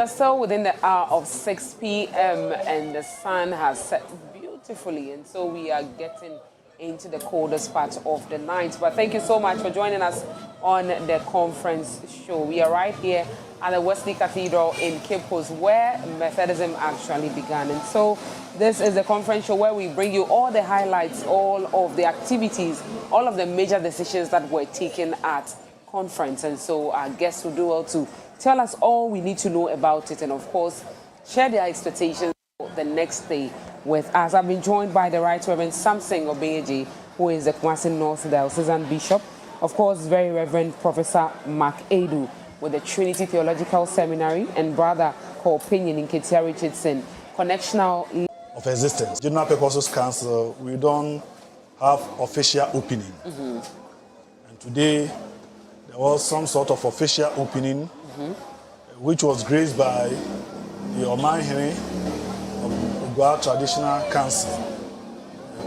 are still within the hour of 6 p.m. and the sun has set beautifully, and so we are getting into the coldest part of the night. But thank you so much for joining us on the conference show. We are right here at the Wesley Cathedral in Cape Coast, where Methodism actually began. And so this is the conference show where we bring you all the highlights, all of the activities, all of the major decisions that were taken at conference. And so our guests will do well to tell us all we need to know about it, and of course share their expectations for the next day with us. I've been joined by the Right Reverend 𝗟𝗜𝗙𝗘, who is the 𝗟𝗏𝗡 North Diocesan Bishop. Of course, Very Reverend Professor 𝗟𝗏𝗡 with the Trinity Theological Seminary, and Brother 𝗟𝗜𝗡𝗙𝗘 Richardson, Connectional of Existence. General Purposes Council, we don't have official opening. And today, there was some sort of official opening, which was graced by the 𝗟𝗏𝗡 of Ugwa Traditional Council,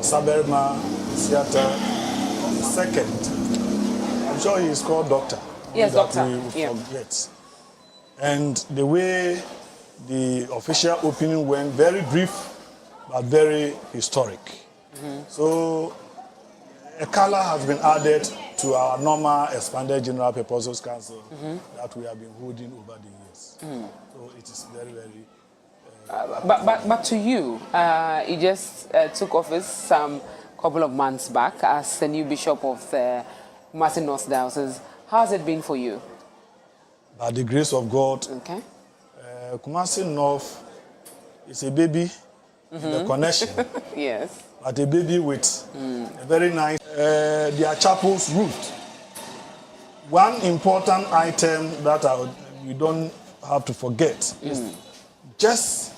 𝗟𝗏𝗡𝗙𝗘 II. I'm sure he is called Doctor. Yes, Doctor. We forget. And the way the official opening went, very brief, but very historic. So a color has been added to our normal expanded General Purposes Council that we have been holding over the years. So it is very, very... But to you, you just took office some couple of months back as the new bishop of the Kumasi North Diocese. How has it been for you? By the grace of God, Kumasi North is a baby in the connection. Yes. But a baby with a very nice, their chapel's roofed. One important item that we don't have to forget is just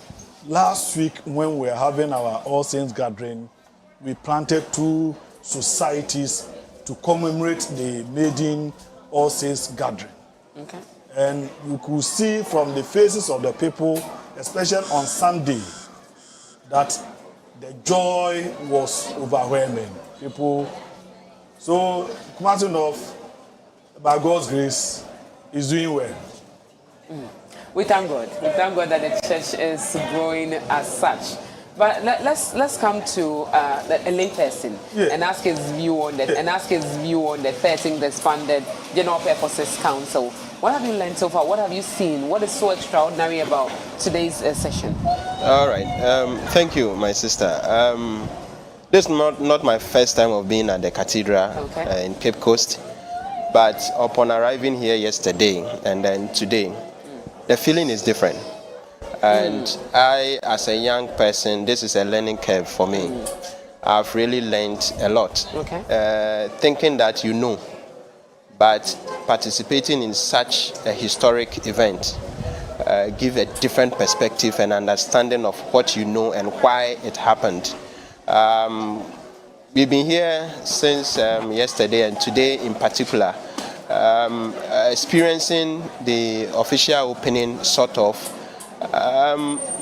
last week when we were having our All Saints gathering, we planted 2 societies to commemorate the maiden All Saints gathering. And you could see from the faces of the people, especially on Sunday, that the joy was overwhelming. People, so Kumasi North, by God's grace, is doing well. We thank God. We thank God that the church is growing as such. But let's come to a lay person and ask his view on that, and ask his view on the 13th expanded General Purposes Council. What have you learned so far? What have you seen? What is so extraordinary about today's session? All right. Thank you, my sister. This is not my first time of being at the cathedral in Cape Coast, but upon arriving here yesterday and then today, the feeling is different. And I, as a young person, this is a learning curve for me. I've really learned a lot. Thinking that you know, but participating in such a historic event give a different perspective and understanding of what you know and why it happened. We've been here since yesterday and today in particular, experiencing the official opening sort of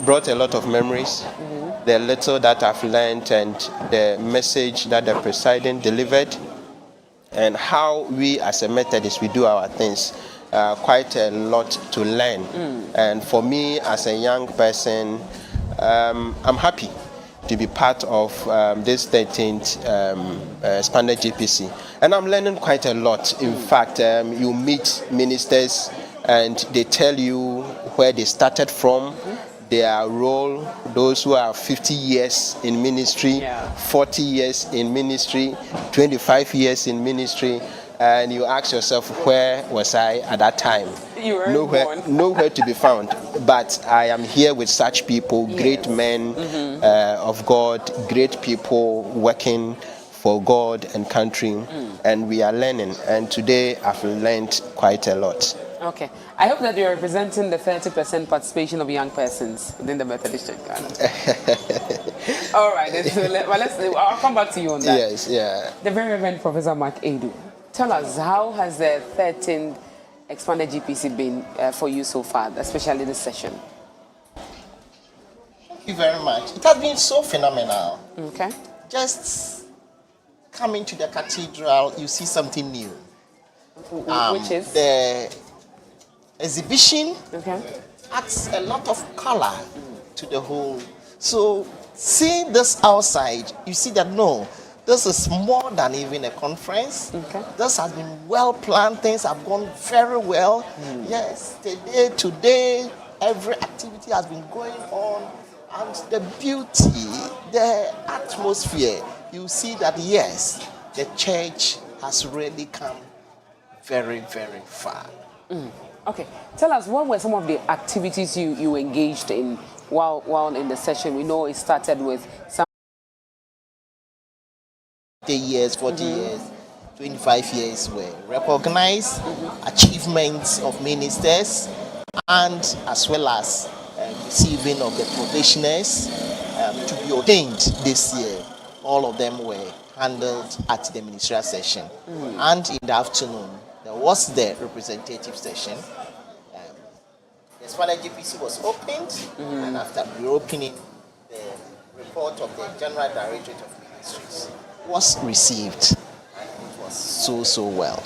brought a lot of memories. The little that I've learned and the message that the presiding delivered, and how we as a Methodist, we do our things, quite a lot to learn. And for me as a young person, I'm happy to be part of this 13th expanded GPC. And I'm learning quite a lot. In fact, you meet ministers and they tell you where they started from, their role, those who are 50 years in ministry, 40 years in ministry, 25 years in ministry, and you ask yourself, where was I at that time? You were nowhere to be found. But I am here with such people, great men of God, great people working for God and country, and we are learning. And today I've learned quite a lot. Okay. I hope that you're representing the 30% participation of young persons within the Methodist Church, Ghana. All right. So I'll come back to you on that. Yes, yeah. The Very Reverend Professor 𝗟𝗏𝗡, tell us, how has the 13th expanded GPC been for you so far, especially this session? Thank you very much. It has been so phenomenal. Okay. Just coming to the cathedral, you see something new. Which is? The exhibition adds a lot of color to the whole. So seeing this outside, you see that no, this is more than even a conference. Okay. This has been well planned. Things have gone very well. Yes, today, every activity has been going on. And the beauty, the atmosphere, you see that yes, the church has really come very, very far. Okay, tell us, what were some of the activities you engaged in while in the session? We know it started with some 30 years, 40 years, 25 years were recognized, achievements of ministers, and as well as receiving of the probationers to be ordained this year. All of them were handled at the ministerial session. And in the afternoon, there was the representative session. The Spanish GPC was opened, and after reopening, the report of the General Directorate of Ministries was received, and it was so well.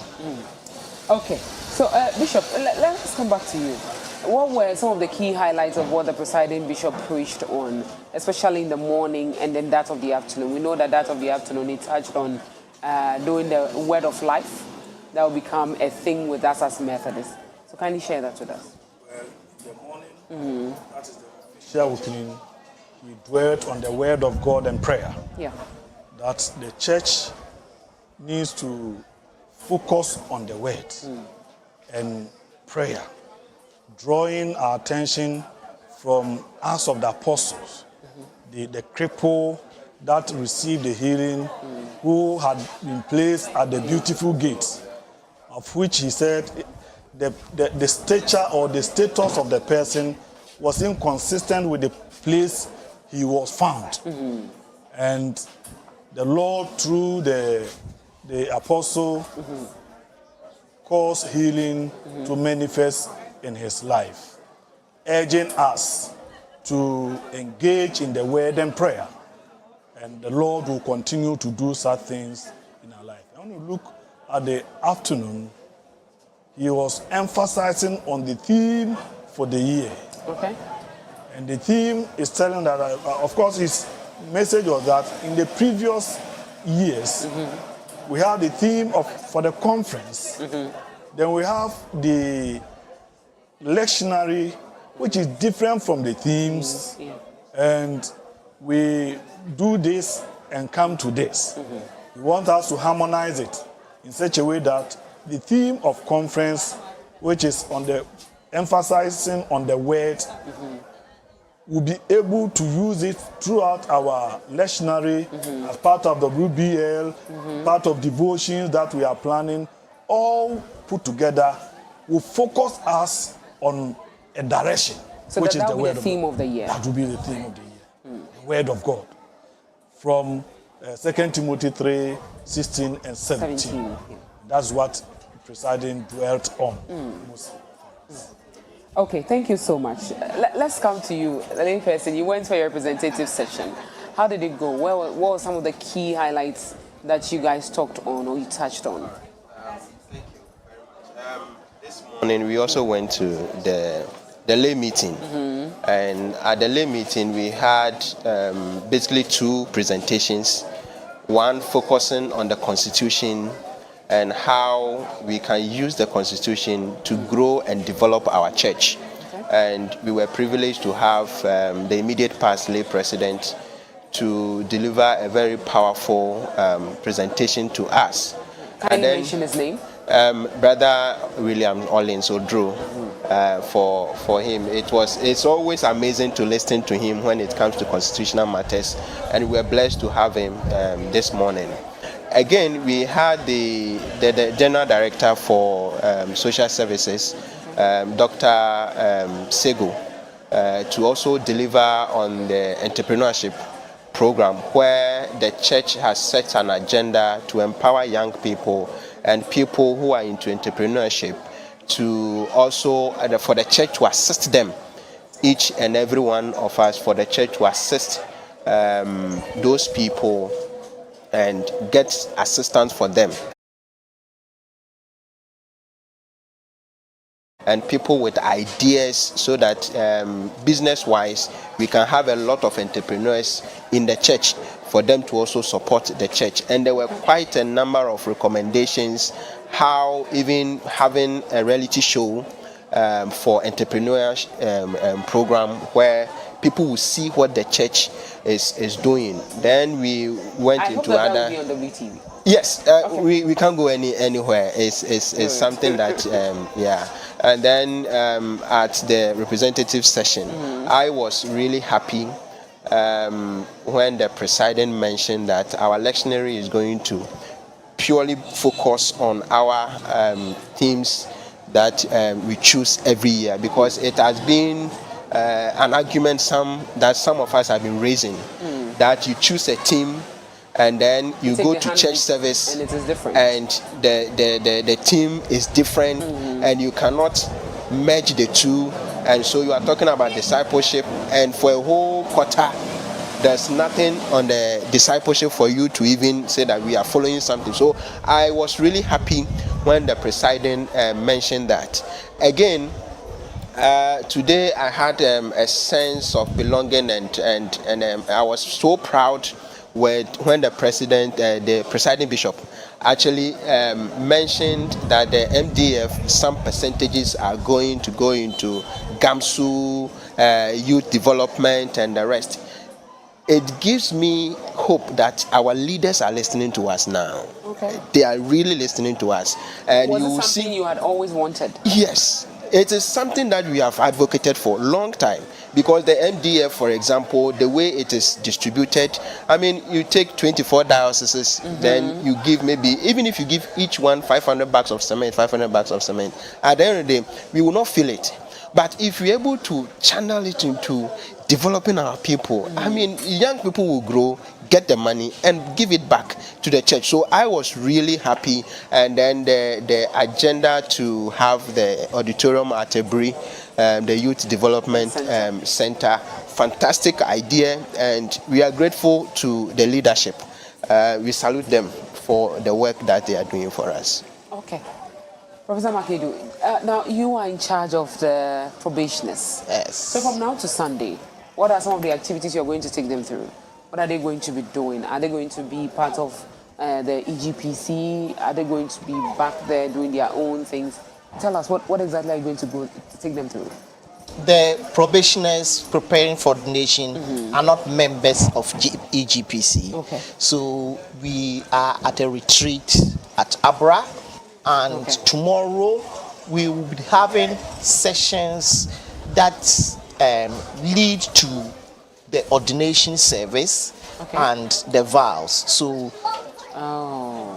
Okay, so Bishop, let's come back to you. What were some of the key highlights of what the presiding bishop preached on, especially in the morning and then that of the afternoon? We know that of the afternoon he touched on doing the word of life. That will become a thing with us as Methodists. So kindly share that with us. Well, in the morning, that is the official opening. We dwelt on the word of God and prayer. Yeah. That the church needs to focus on the word and prayer, drawing our attention from Acts of the Apostles, the cripple that received the healing, who had been placed at the beautiful gate, of which he said the stature or the status of the person was inconsistent with the place he was found. And the Lord, through the apostle, caused healing to manifest in his life, urging us to engage in the word and prayer. And the Lord will continue to do such things in our life. I want to look at the afternoon. He was emphasizing on the theme for the year. Okay. And the theme is telling that, of course, his message was that in the previous years, we have the theme for the conference. Then we have the lectionary, which is different from the themes. And we do this and come to this. We want us to harmonize it in such a way that the theme of conference, which is on the emphasizing on the word, we'll be able to use it throughout our lectionary as part of the WBL, part of devotions that we are planning, all put together will focus us on a direction, So which is that the will word be the theme of the year. That will be the theme of the year, the word of God. From 2 Timothy 3, 16 and 17. That's what presiding dwelt on. Okay, thank you so much. Let's come to you, the lay person. You went for your representative session. How did it go? What were some of the key highlights that you guys talked on or you touched on? Thank you very much. This morning we also went to the lay meeting, and at the lay meeting we had basically two presentations. One focusing on the Constitution and how we can use the Constitution to grow and develop our church. And we were privileged to have the immediate past lay president to deliver a very powerful presentation to us. Can you mention his name? Brother William Orleans Odro. For him, it's always amazing to listen to him when it comes to constitutional matters, and we're blessed to have him this morning. Again, we had the General Director for Social Services, Dr. Sego, to also deliver on the entrepreneurship program, where the church has set an agenda to empower young people and people who are into entrepreneurship to also, for the church to assist them, each and every one of us, for the church to assist those people and get assistance for them. and people with ideas, so that business-wise we can have a lot of entrepreneurs in the church for them to also support the church. And there were quite a number of recommendations how even having a reality show for entrepreneurs program where people will see what the church is doing. Then we went I into hope that other. will be on WTV. Yes, we can't go anywhere. It's something that yeah. And then at the representative session, I was really happy when the president mentioned that our lectionary is going to purely focus on our themes that we choose every year, because it has been an argument some of us have been raising, that you choose a theme and then you go to church service and it is different, and the theme is different, and you cannot merge the two. And so you are talking about discipleship, and for a whole quarter there's nothing on the discipleship for you to even say that we are following something. So I was really happy when the president mentioned that. Again, today I had a sense of belonging, and I was so proud when the presiding bishop actually mentioned that the MDF, some percentages are going to go into GAMSU, youth development, and the rest. It gives me hope that our leaders are listening to us now. Okay. They are really listening to us. And Was you it will something see. you had always wanted? Yes, it is something that we have advocated for a long time, because the MDF, for example, the way it is distributed, I mean, you take 24 dioceses, then you give maybe, even if you give each one 500 bags of cement, 500 bags of cement, at the end of the day, we will not feel it. But if we're able to channel it into developing our people, I mean, young people will grow, get the money, and give it back to the church. So I was really happy. And then the agenda to have the auditorium at 𝗟𝗓𝗘, the Youth Development Center, fantastic idea, and we are grateful to the leadership. We salute them for the work that they are doing for us. Okay. Professor Makedu, now you are in charge of the probationers. Yes. So from now to Sunday, what are some of the activities you're going to take them through? What are they going to be doing? Are they going to be part of the EGPC? Are they going to be back there doing their own things? Tell us, what exactly are you going to go to take them through? The probationers preparing for ordination are not members of EGPC. Okay. So we are at a retreat at Abra, and tomorrow we will be having sessions that lead to the ordination service and the vows. So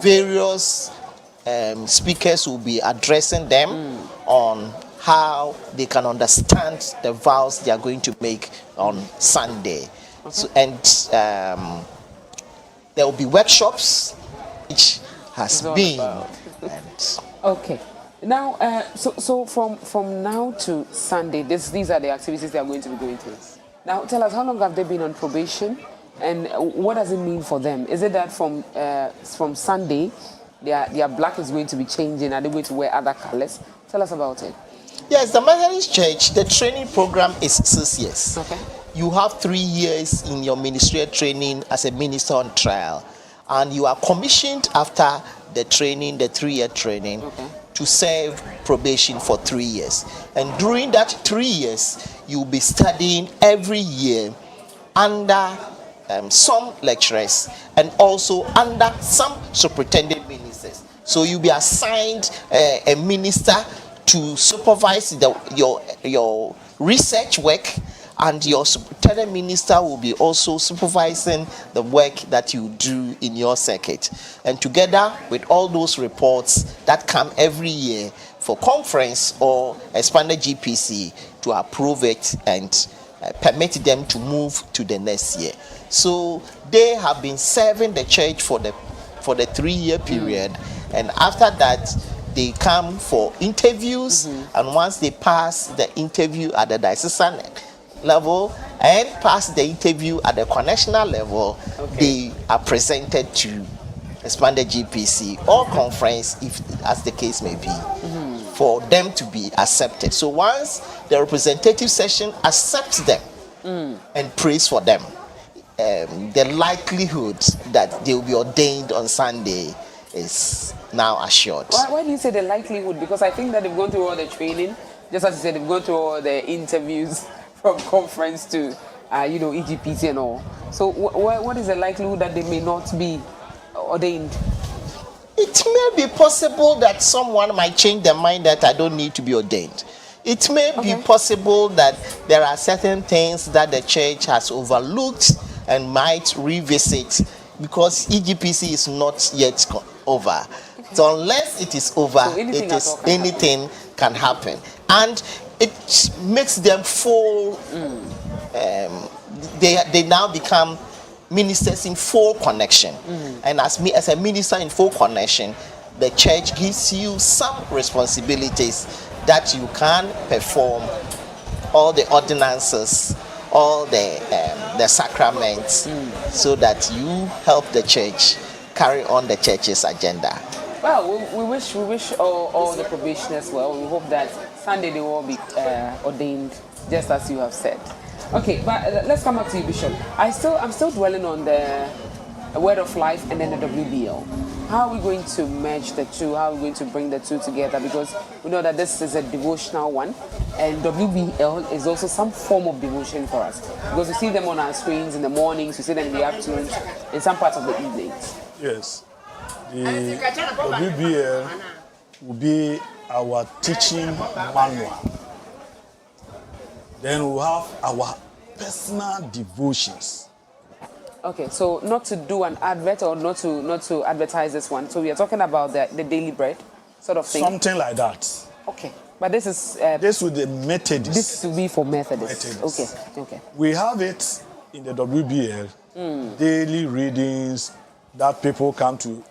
various speakers will be addressing them on how they can understand the vows they are going to make on Sunday. So, and there will be workshops, which has been. Okay. Now, so from now to Sunday, these are the activities they are going to be going through. Now, tell us, how long have they been on probation, and what does it mean for them? Is it that from Sunday, their black is going to be changing? Are they going to wear other colors? Tell us about it. Yes, the Methodist Church, the training program is 6 years. Okay. You have 3 years in your ministerial training as a minister on trial, and you are commissioned after the training, the 3-year training, to serve probation for 3 years. And during that 3 years, you'll be studying every year under some lecturers and also under some superintendent ministers. So you'll be assigned a minister to supervise your research work, and your superintendent minister will be also supervising the work that you do in your circuit. And together with all those reports that come every year for conference or expanded GPC to approve it and permit them to move to the next year. So they have been serving the church for the 3-year period, and after that they come for interviews, and once they pass the interview at the diocesan level and pass the interview at the congregational level, they are presented to expanded GPC or conference, if as the case may be. for them to be accepted. So once the representative session accepts them and prays for them, the likelihood that they will be ordained on Sunday is now assured. Why do you say the likelihood? Because I think that they've gone through all the training, just as you said, they've gone through all the interviews from conference to, 𝗟𝗜𝗘 and all. So what is the likelihood that they may not be ordained? It may be possible that someone might change their mind that I don't need to be ordained. It may be possible that there are certain things that the church has overlooked and might revisit because EGPC is not yet over. So unless it is over, So anything can happen. And it makes them full, they now become ministers in full connection. And as a minister in full connection, the church gives you some responsibilities that you can perform all the ordinances, all the sacraments, so that you help the church carry on the church's agenda. Well, we wish all the probationers well. We hope that Sunday they will all be ordained, just as you have said. Okay, but let's come back to you, Bishop. I'm still dwelling on the Word of Life and then the WBL. How are we going to merge the two? How are we going to bring the two together? Because we know that this is a devotional one, and WBL is also some form of devotion for us. Because we see them on our screens in the mornings, we see them in the afternoons, in some parts of the evenings. Yes. The WBL will be our teaching manual. Then we'll have our personal devotions. Okay, so not to do an advert or not to advertise this one. So we are talking about the daily bread sort of thing. Something like that. Okay, but this is this with the Methodist. This will be for Methodist. Okay. We have it in the WBL, daily readings that people come to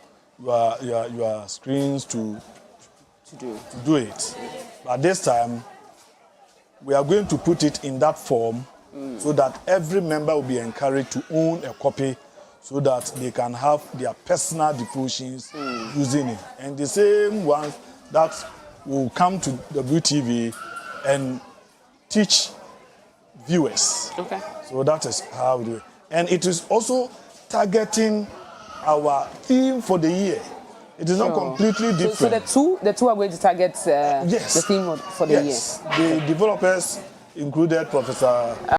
your screens to do it. But this time, we are going to put it in that form so that every member will be encouraged to own a copy so that they can have their personal devotions using it. And the same ones that will come to WTV and teach viewers. Okay. So that is how we do it. And it is also targeting our theme for the year. It is not completely different. So the two are going to target the theme for the year. The developers included Professor